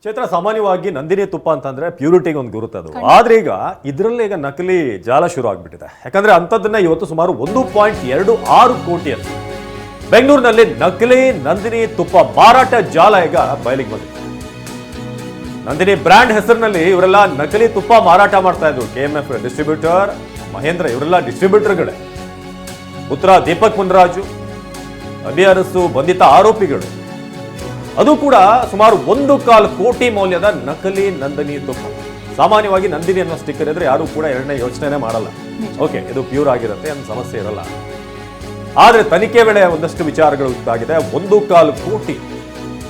ಚೈತ್ರ, ಸಾಮಾನ್ಯವಾಗಿ ನಂದಿನಿ ತುಪ್ಪ ಅಂತಂದ್ರೆ ಪ್ಯೂರಿಟಿಗೆ ಒಂದು ಗುರುತದು. ಆದ್ರೆ ಈಗ ಇದರಲ್ಲಿ ಈಗ ನಕಲಿ ಜಾಲ ಶುರು ಆಗ್ಬಿಟ್ಟಿದೆ. ಯಾಕಂದ್ರೆ ಅಂಥದ್ದನ್ನ ಇವತ್ತು ಸುಮಾರು 1.26 ಕೋಟಿಯಲ್ಲಿ ಬೆಂಗಳೂರಿನಲ್ಲಿ ನಕಲಿ ನಂದಿನಿ ತುಪ್ಪ ಮಾರಾಟ ಜಾಲ ಈಗ ಬಯಲಿಗೆ ಬಂದಿದೆ. ನಂದಿನಿ ಬ್ರ್ಯಾಂಡ್ ಹೆಸರಿನಲ್ಲಿ ಇವರೆಲ್ಲ ನಕಲಿ ತುಪ್ಪ ಮಾರಾಟ ಮಾಡ್ತಾ ಇದ್ರು. KMF ಡಿಸ್ಟ್ರಿಬ್ಯೂಟರ್, ಮಹೇಂದ್ರ ಇವರೆಲ್ಲ ಡಿಸ್ಟ್ರಿಬ್ಯೂಟರ್ಗಳೇ. ಪುತ್ರ ದೀಪಕ್ ಮುನ್ರಾಜು, ಅಭಿಯರಸು ಬಂಧಿತ ಆರೋಪಿಗಳು. ಅದು ಕೂಡ ಸುಮಾರು 1.25 ಕೋಟಿ ಮೌಲ್ಯದ ನಕಲಿ ನಂದಿನಿ ತುಪ್ಪ. ಸಾಮಾನ್ಯವಾಗಿ ನಂದಿನಿ ಅನ್ನೋ ಸ್ಟಿಕ್ಕರ್ ಇದ್ರೆ ಯಾರು ಕೂಡ ಎರಡನೇ ಯೋಚನೆ ಮಾಡಲ್ಲ. ಓಕೆ, ಇದು ಪ್ಯೂರ್ ಆಗಿರುತ್ತೆ, ಏನು ಸಮಸ್ಯೆ ಇರಲ್ಲ. ಆದ್ರೆ ತನಿಖೆ ವೇಳೆ ಒಂದಷ್ಟು ವಿಚಾರಗಳು ಗೊತ್ತಾಗಿದೆ. 1.25 ಕೋಟಿ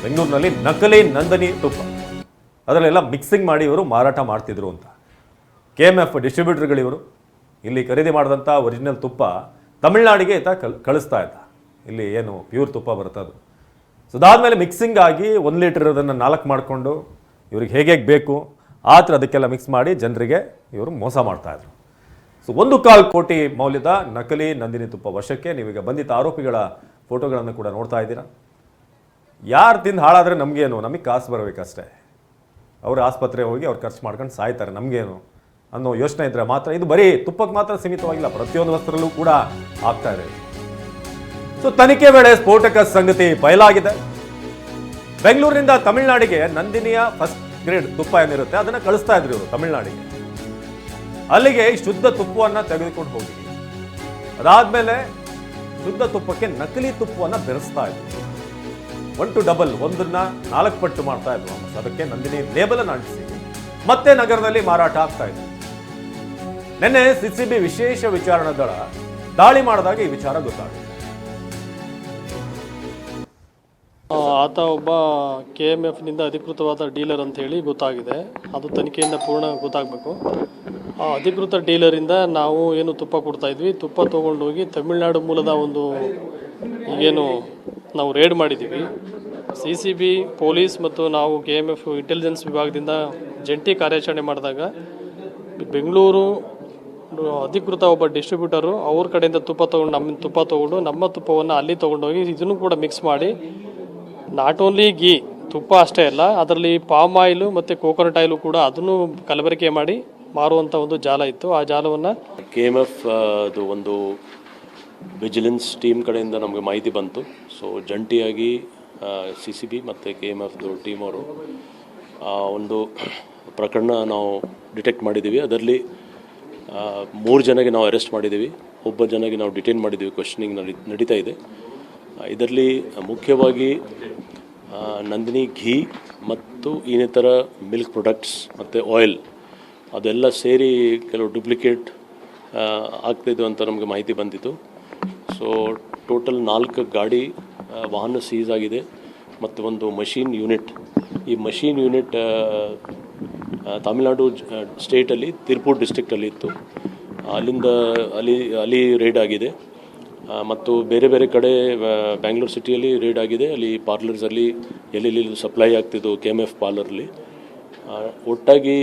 ಬೆಂಗಳೂರಿನಲ್ಲಿ ನಕಲಿ ನಂದಿನಿ ತುಪ್ಪ, ಅದರಲ್ಲೆಲ್ಲ ಮಿಕ್ಸಿಂಗ್ ಮಾಡಿ ಇವರು ಮಾರಾಟ ಮಾಡ್ತಿದ್ರು ಅಂತ. KMF ಡಿಸ್ಟ್ರಿಬ್ಯೂಟರ್ಗಳಿವರು ಇಲ್ಲಿ ಖರೀದಿ ಮಾಡಿದಂಥ ಒರಿಜಿನಲ್ ತುಪ್ಪ ತಮಿಳ್ನಾಡಿಗೆ ಈತ ಕಳಿಸ್ತಾ ಇದ್ದ. ಇಲ್ಲಿ ಏನು ಪ್ಯೂರ್ ತುಪ್ಪ ಬರ್ತದು. ಸೊ ಅದಾದಮೇಲೆ ಮಿಕ್ಸಿಂಗ್ ಆಗಿ 1 ಲೀಟರ್ ಅದನ್ನು 4 ಮಾಡಿಕೊಂಡು ಇವ್ರಿಗೆ ಹೇಗೆ ಬೇಕು ಆ ಥರ ಅದಕ್ಕೆಲ್ಲ ಮಿಕ್ಸ್ ಮಾಡಿ ಜನರಿಗೆ ಇವರು ಮೋಸ ಮಾಡ್ತಾಯಿದ್ರು. ಸೊ 1.25 ಕೋಟಿ ಮೌಲ್ಯದ ನಕಲಿ ನಂದಿನಿ ತುಪ್ಪ ವಶಕ್ಕೆ ನೀವೀಗ ಬಂಧಿತ ಆರೋಪಿಗಳ ಫೋಟೋಗಳನ್ನು ಕೂಡ ನೋಡ್ತಾ ಇದ್ದೀರಾ. ಯಾರು ತಿಂದು ಹಾಳಾದರೆ ನಮಗೇನು, ನಮಗೆ ಕಾಸು ಬರಬೇಕಷ್ಟೇ. ಅವರು ಆಸ್ಪತ್ರೆಗೆ ಹೋಗಿ ಅವ್ರು ಖರ್ಚು ಮಾಡ್ಕೊಂಡು ಸಾಯ್ತಾರೆ, ನಮಗೇನು ಅನ್ನೋ ಯೋಚನೆ ಇದ್ದರೆ ಮಾತ್ರ. ಇದು ಬರೀ ತುಪ್ಪಕ್ಕೆ ಮಾತ್ರ ಸೀಮಿತವಾಗಿಲ್ಲ, ಪ್ರತಿಯೊಂದು ವಸ್ತುರಲ್ಲೂ ಕೂಡ ಆಗ್ತಾ ಇದೆ. ಸೊ ತನಿಖೆ ವೇಳೆ ಸ್ಫೋಟಕ ಸಂಗತಿ ಬಯಲಾಗಿದೆ. ಬೆಂಗಳೂರಿನಿಂದ ತಮಿಳುನಾಡಿಗೆ ನಂದಿನಿಯ ಫಸ್ಟ್ ಗ್ರೇಡ್ ತುಪ್ಪ ಏನಿರುತ್ತೆ ಅದನ್ನು ಕಳಿಸ್ತಾ ಇದ್ರು ಇವರು ತಮಿಳುನಾಡಿಗೆ. ಅಲ್ಲಿಗೆ ಶುದ್ಧ ತುಪ್ಪವನ್ನು ತೆಗೆದುಕೊಂಡು ಹೋಗಿ ಅದಾದ್ಮೇಲೆ ಶುದ್ಧ ತುಪ್ಪಕ್ಕೆ ನಕಲಿ ತುಪ್ಪವನ್ನು ಬೆರೆಸ್ತಾ ಇದ್ರು. 1 to double, ಒಂದನ್ನ 4 ಪಟ್ಟು ಮಾಡ್ತಾ ಇದ್ರು. ಅದಕ್ಕೆ ನಂದಿನಿ ಲೇಬಲ್ ಅನ್ನು ಅಂಟಿಸಿ ಮತ್ತೆ ನಗರದಲ್ಲಿ ಮಾರಾಟ ಆಗ್ತಾ ಇತ್ತು. ನಿನ್ನೆ CCB ವಿಶೇಷ ವಿಚಾರಣಾ ದಳ ದಾಳಿ ಮಾಡಿದಾಗ ಈ ವಿಚಾರ ಗೊತ್ತಾಗಿದೆ. ಆತ ಒಬ್ಬ KMFನಿಂದ ಅಧಿಕೃತವಾದ ಡೀಲರ್ ಅಂತ ಹೇಳಿ ಗೊತ್ತಾಗಿದೆ. ಅದು ತನಿಖೆಯಿಂದ ಪೂರ್ಣ ಗೊತ್ತಾಗಬೇಕು. ಆ ಅಧಿಕೃತ ಡೀಲರಿಂದ ನಾವು ಏನು ತುಪ್ಪ ಕೊಡ್ತಾ ಇದ್ವಿ, ತುಪ್ಪ ತೊಗೊಂಡೋಗಿ ತಮಿಳುನಾಡು ಮೂಲದ ಒಂದು ಈಗೇನು ನಾವು ರೇಡ್ ಮಾಡಿದ್ದೀವಿ. CCB ಪೊಲೀಸ್ ಮತ್ತು ನಾವು KMF ಇಂಟೆಲಿಜೆನ್ಸ್ ವಿಭಾಗದಿಂದ ಜಂಟಿ ಕಾರ್ಯಾಚರಣೆ ಮಾಡಿದಾಗ ಬೆಂಗಳೂರು ಅಧಿಕೃತ ಒಬ್ಬ ಡಿಸ್ಟ್ರಿಬ್ಯೂಟರು ಅವ್ರ ಕಡೆಯಿಂದ ತುಪ್ಪ ತೊಗೊಂಡು ನಮ್ಮ ತುಪ್ಪವನ್ನು ಅಲ್ಲಿ ತೊಗೊಂಡೋಗಿ ಇದನ್ನು ಕೂಡ ಮಿಕ್ಸ್ ಮಾಡಿ ನಾಟ್ ಓನ್ಲಿ ಗೀ ತುಪ್ಪ ಅಷ್ಟೇ ಅಲ್ಲ, ಅದರಲ್ಲಿ ಪಾಮ್ ಆಯಿಲು ಮತ್ತು ಕೋಕೋನಟ್ ಆಯಿಲು ಕೂಡ ಅದನ್ನು ಕಲಬೆರಕೆ ಮಾಡಿ ಮಾರುವಂಥ ಒಂದು ಜಾಲ ಇತ್ತು. ಆ ಜಾಲವನ್ನು KMF ಅದು ಒಂದು ವಿಜಿಲೆನ್ಸ್ ಟೀಮ್ ಕಡೆಯಿಂದ ನಮಗೆ ಮಾಹಿತಿ ಬಂತು. ಸೊ ಜಂಟಿಯಾಗಿ CCB ಮತ್ತು KMFದು ಟೀಮ್ ಅವರು ಒಂದು ಪ್ರಕರಣ ನಾವು ಡಿಟೆಕ್ಟ್ ಮಾಡಿದ್ದೀವಿ. ಅದರಲ್ಲಿ 3 ಜನಗೆ ನಾವು ಅರೆಸ್ಟ್ ಮಾಡಿದ್ದೀವಿ, 1 ಜನಗೆ ನಾವು ಡಿಟೈನ್ ಮಾಡಿದ್ದೀವಿ. ಕ್ವೆಶ್ಚನಿಂಗ್ ನಡೀತಾ ಇದೆ. ಇದರಲ್ಲಿ ಮುಖ್ಯವಾಗಿ ನಂದಿನಿ ಘೀ ಮತ್ತು ಇನ್ನಿತರ ಮಿಲ್ಕ್ ಪ್ರಾಡಕ್ಟ್ಸ್ ಮತ್ತು ಆಯಿಲ್ ಅದೆಲ್ಲ ಸೇರಿ ಕೆಲವು ಡುಪ್ಲಿಕೇಟ್ ಆಗ್ತಾಯಿದ್ದು ಅಂತ ನಮಗೆ ಮಾಹಿತಿ ಬಂದಿತ್ತು. ಸೊ ಟೋಟಲ್ 4 ಗಾಡಿ ವಾಹನ ಸೀಸ್ ಆಗಿದೆ ಮತ್ತು ಒಂದು ಮಷೀನ್ ಯೂನಿಟ್. ಈ ಮಷೀನ್ ಯೂನಿಟ್ ತಮಿಳುನಾಡು ಸ್ಟೇಟಲ್ಲಿ ತಿರುಪೂರ್ ಡಿಸ್ಟ್ರಿಕ್ಟಲ್ಲಿ ಇತ್ತು. ಅಲ್ಲಿಂದ ಅಲ್ಲಿ ರೇಡ್ ಆಗಿದೆ ಮತ್ತು ಬೇರೆ ಬೇರೆ ಕಡೆ ಬ್ಯಾಂಗ್ಳೂರು ಸಿಟಿಯಲ್ಲಿ ರೇಡ್ ಆಗಿದೆ. ಅಲ್ಲಿ ಪಾರ್ಲರ್ಸಲ್ಲಿ ಎಲ್ಲೆಲ್ಲಿ ಸಪ್ಲೈ ಆಗ್ತಿದ್ದು KMF ಪಾರ್ಲರಲ್ಲಿ ಒಟ್ಟಾಗಿ